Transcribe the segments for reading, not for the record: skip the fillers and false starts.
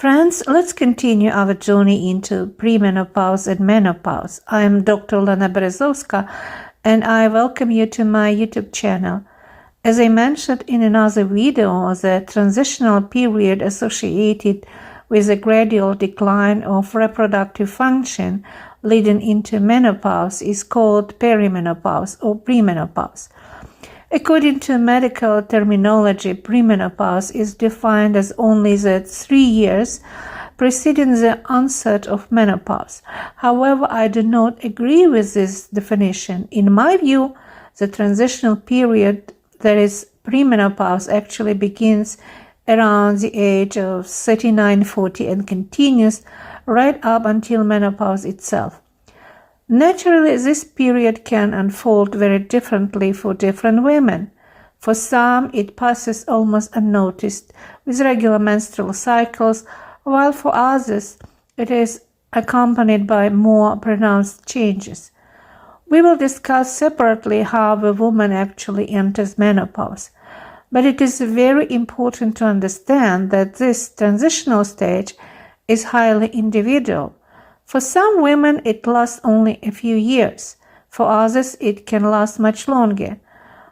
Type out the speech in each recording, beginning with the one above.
Friends, let's continue our journey into premenopause and menopause. I am Dr. Olena Berezovska, and I welcome you to my YouTube channel. As I mentioned in another video, the transitional period associated with a gradual decline of reproductive function leading into menopause is called perimenopause or premenopause. According to medical terminology, premenopause is defined as only the 3 years preceding the onset of menopause. However, I do not agree with this definition. In my view, the transitional period, that is premenopause, actually begins around the age of 39-40 and continues right up until menopause itself. Naturally, this period can unfold very differently for different women. For some, it passes almost unnoticed with regular menstrual cycles, while for others, it is accompanied by more pronounced changes. We will discuss separately how a woman actually enters menopause, but it is very important to understand that this transitional stage is highly individual. For some women, it lasts only a few years. For others, it can last much longer.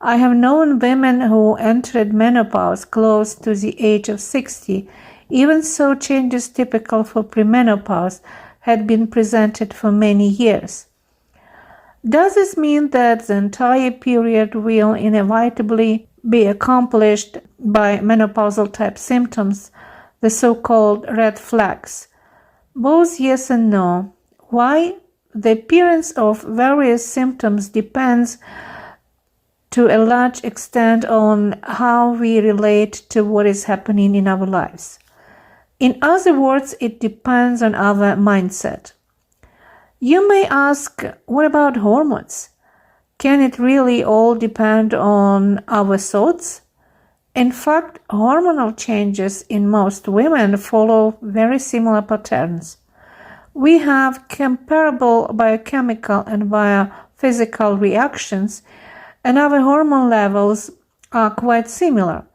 I have known women who entered menopause close to the age of 60. Even so, changes typical for premenopause had been presented for many years. Does this mean that the entire period will inevitably be accomplished by menopausal type symptoms, the so-called red flags? Both yes and no. Why? The appearance of various symptoms depends to a large extent on how we relate to what is happening in our lives. In other words, it depends on our mindset. You may ask, what about hormones? Can it really all depend on our thoughts? In fact, hormonal changes in most women follow very similar patterns. We have comparable biochemical and biophysical reactions, and our hormone levels are quite similar.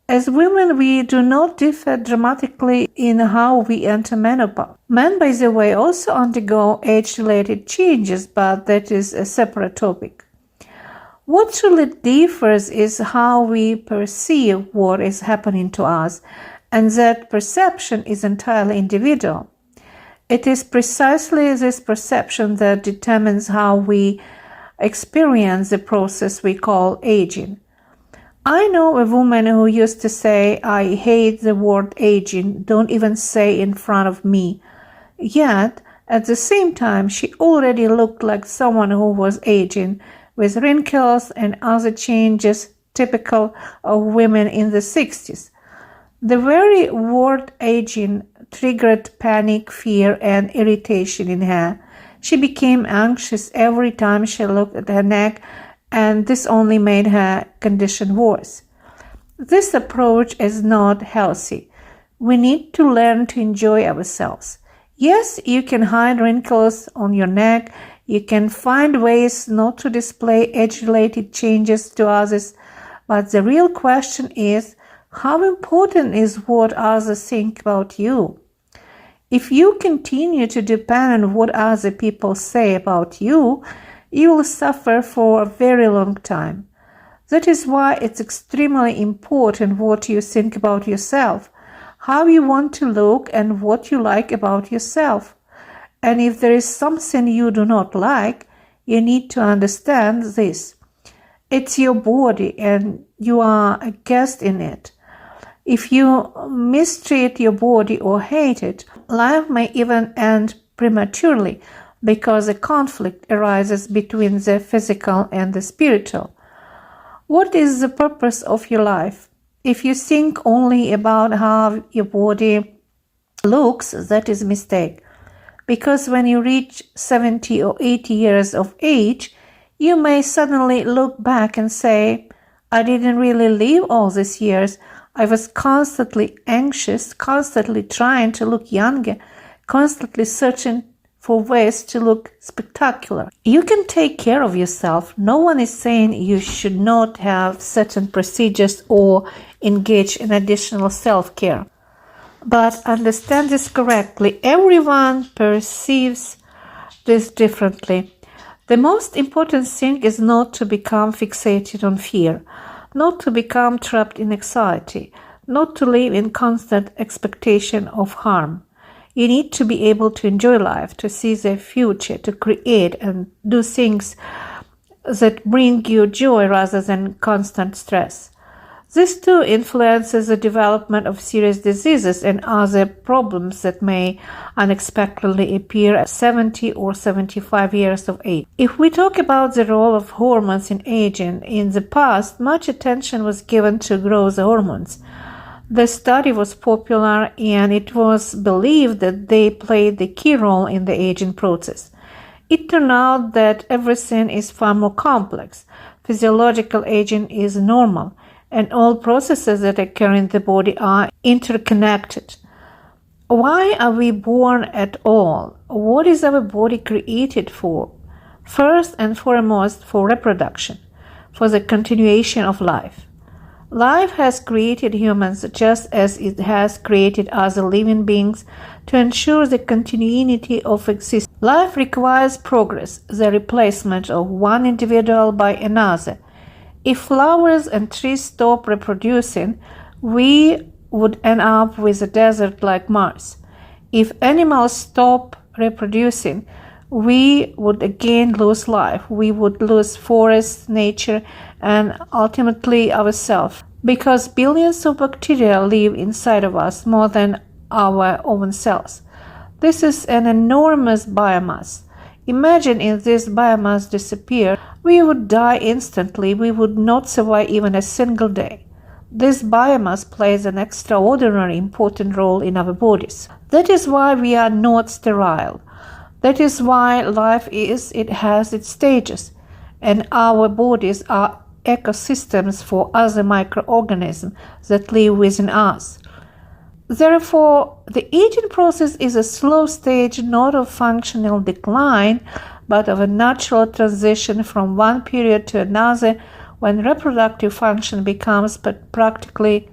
As women, we do not differ dramatically in how we enter menopause. Men, by the way, also undergo age-related changes, but that is a separate topic. What truly differs is how we perceive what is happening to us, and that perception is entirely individual. It is precisely this perception that determines how we experience the process we call aging. I know a woman who used to say, "I hate the word aging, don't even say in front of me." Yet, at the same time, she already looked like someone who was aging, with wrinkles and other changes typical of women in the 60s. The very word aging triggered panic, fear, and irritation in her. She became anxious every time she looked at her neck, and this only made her condition worse. This approach is not healthy. We need to learn to enjoy ourselves. Yes, you can hide wrinkles on your neck. You can find ways not to display age-related changes to others, but the real question is, how important is what others think about you? If you continue to depend on what other people say about you, you will suffer for a very long time. That is why it's extremely important what you think about yourself, how you want to look, and what you like about yourself. And if there is something you do not like, you need to understand this. It's your body and you are a guest in it. If you mistreat your body or hate it, life may even end prematurely because a conflict arises between the physical and the spiritual. What is the purpose of your life? If you think only about how your body looks, that is a mistake. Because when you reach 70 or 80 years of age, you may suddenly look back and say, "I didn't really live all these years. I was constantly anxious, constantly trying to look younger, constantly searching for ways to look spectacular." You can take care of yourself. No one is saying you should not have certain procedures or engage in additional self-care. But understand this correctly, everyone perceives this differently. The most important thing is not to become fixated on fear, not to become trapped in anxiety, not to live in constant expectation of harm. You need to be able to enjoy life, to see the future, to create and do things that bring you joy rather than constant stress. This too influences the development of serious diseases and other problems that may unexpectedly appear at 70 or 75 years of age. If we talk about the role of hormones in aging, in the past, much attention was given to growth hormones. The study was popular and it was believed that they played the key role in the aging process. It turned out that everything is far more complex. Physiological aging is normal, and all processes that occur in the body are interconnected. Why are we born at all? What is our body created for? First and foremost, for reproduction, for the continuation of life. Life has created humans just as it has created other living beings to ensure the continuity of existence. Life requires progress, the replacement of one individual by another. If flowers and trees stop reproducing, we would end up with a desert like Mars. If animals stop reproducing, we would again lose life. We would lose forests, nature, and ultimately ourselves, because billions of bacteria live inside of us more than our own cells. This is an enormous biomass. Imagine if this biomass disappeared, we would die instantly. We would not survive even a single day. This biomass plays an extraordinarily important role in our bodies. That is why we are not sterile. That is why life it has its stages, and our bodies are ecosystems for other microorganisms that live within us. Therefore, the aging process is a slow stage not of functional decline, but of a natural transition from one period to another when reproductive function becomes practically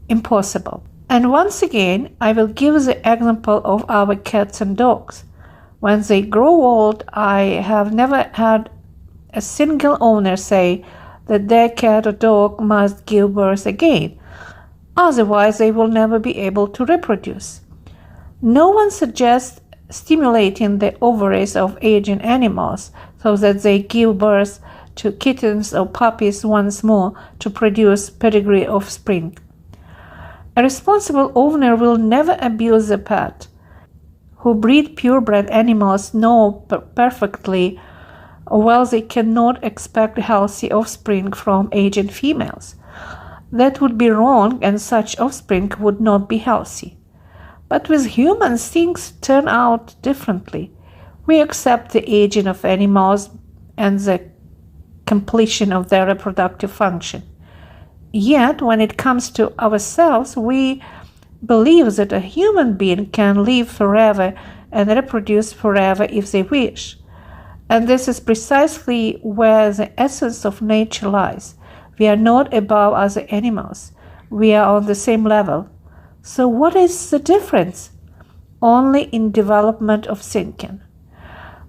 impossible. And once again, I will give the example of our cats and dogs. When they grow old, I have never had a single owner say that their cat or dog must give birth again. Otherwise, they will never be able to reproduce. No one suggests stimulating the ovaries of aging animals so that they give birth to kittens or puppies once more to produce pedigree offspring. A responsible owner will never abuse the pet. Who breed purebred animals know perfectly well they cannot expect healthy offspring from aging females. That would be wrong, and such offspring would not be healthy. But with humans, things turn out differently. We accept the aging of animals and the completion of their reproductive function. Yet, when it comes to ourselves, we believe that a human being can live forever and reproduce forever if they wish. And this is precisely where the essence of nature lies. We are not above other animals. We are on the same level. So what is the difference? Only in development of thinking.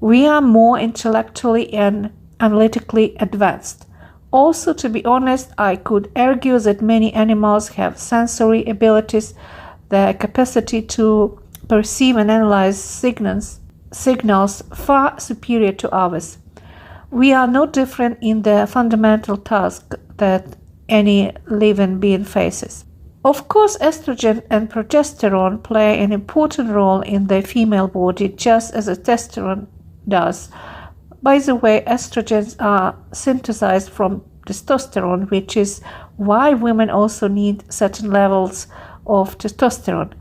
We are more intellectually and analytically advanced. Also, to be honest, I could argue that many animals have sensory abilities, the capacity to perceive and analyze signals far superior to ours. We are no different in the fundamental task that any living being faces. Of course, estrogen and progesterone play an important role in the female body, just as testosterone does. By the way, estrogens are synthesized from testosterone, which is why women also need certain levels of testosterone.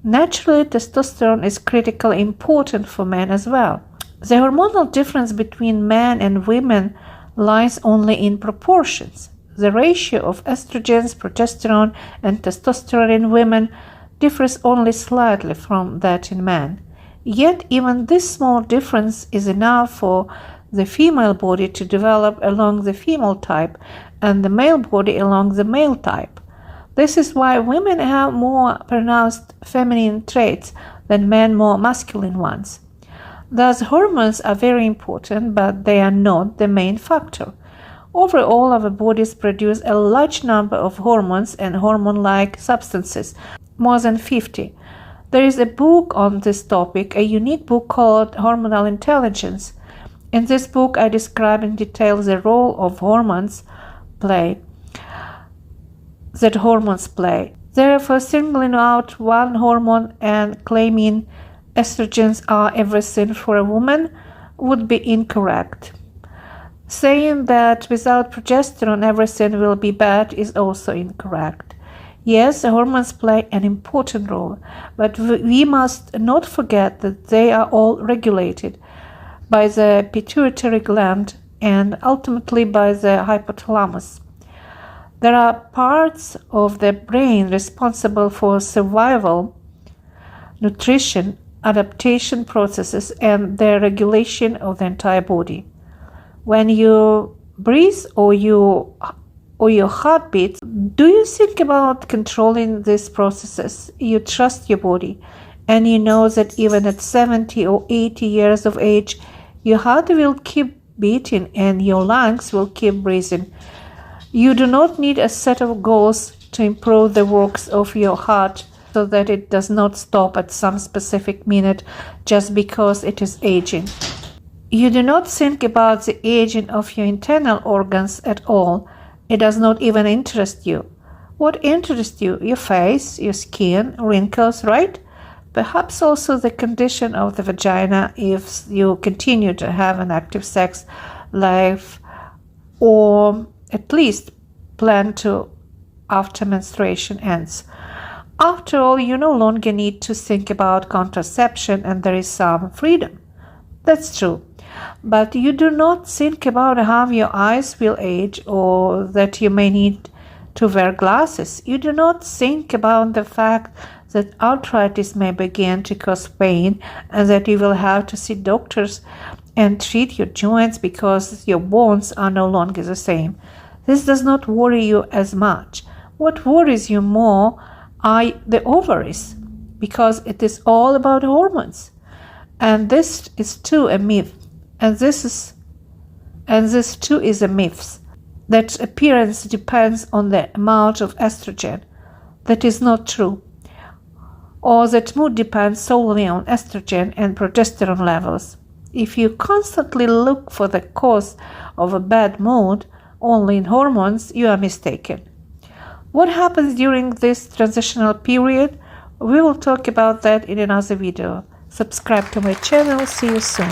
Naturally, testosterone is critically important for men as well. The hormonal difference between men and women lies only in proportions. The ratio of estrogens, progesterone, and testosterone in women differs only slightly from that in men. Yet, even this small difference is enough for the female body to develop along the female type and the male body along the male type. This is why women have more pronounced feminine traits than men more masculine ones. Thus, hormones are very important, but they are not the main factor. Overall, our bodies produce a large number of hormones and hormone-like substances, more than 50. There is a book on this topic, a unique book called Hormonal Intelligence. In this book, I describe in detail the role of hormones play. Therefore, singling out one hormone and claiming estrogens are everything for a woman would be incorrect. Saying that without progesterone everything will be bad is also incorrect. Yes, the hormones play an important role, but we must not forget that they are all regulated by the pituitary gland and ultimately by the hypothalamus. There are parts of the brain responsible for survival, nutrition, adaptation processes, and the regulation of the entire body. When you breathe or your heart beats, do you think about controlling these processes? You trust your body, and you know that even at 70 or 80 years of age, your heart will keep beating and your lungs will keep breathing. You do not need a set of goals to improve the works of your heart so that it does not stop at some specific minute just because it is aging. You do not think about the aging of your internal organs at all. It does not even interest you. What interests you? Your face, your skin, wrinkles, right? Perhaps also the condition of the vagina if you continue to have an active sex life, or at least plan to after menstruation ends. After all, you no longer need to think about contraception and there is some freedom. That's true. But you do not think about how your eyes will age or that you may need to wear glasses. You do not think about the fact that arthritis may begin to cause pain and that you will have to see doctors and treat your joints because your bones are no longer the same. This does not worry you as much. What worries you more are the ovaries, because it is all about hormones. And this is too a myth. And this too is a myth. That appearance depends on the amount of estrogen. That is not true. Or that mood depends solely on estrogen and progesterone levels. If you constantly look for the cause of a bad mood only in hormones, you are mistaken. What happens during this transitional period? We will talk about that in another video. Subscribe to my channel. See you soon.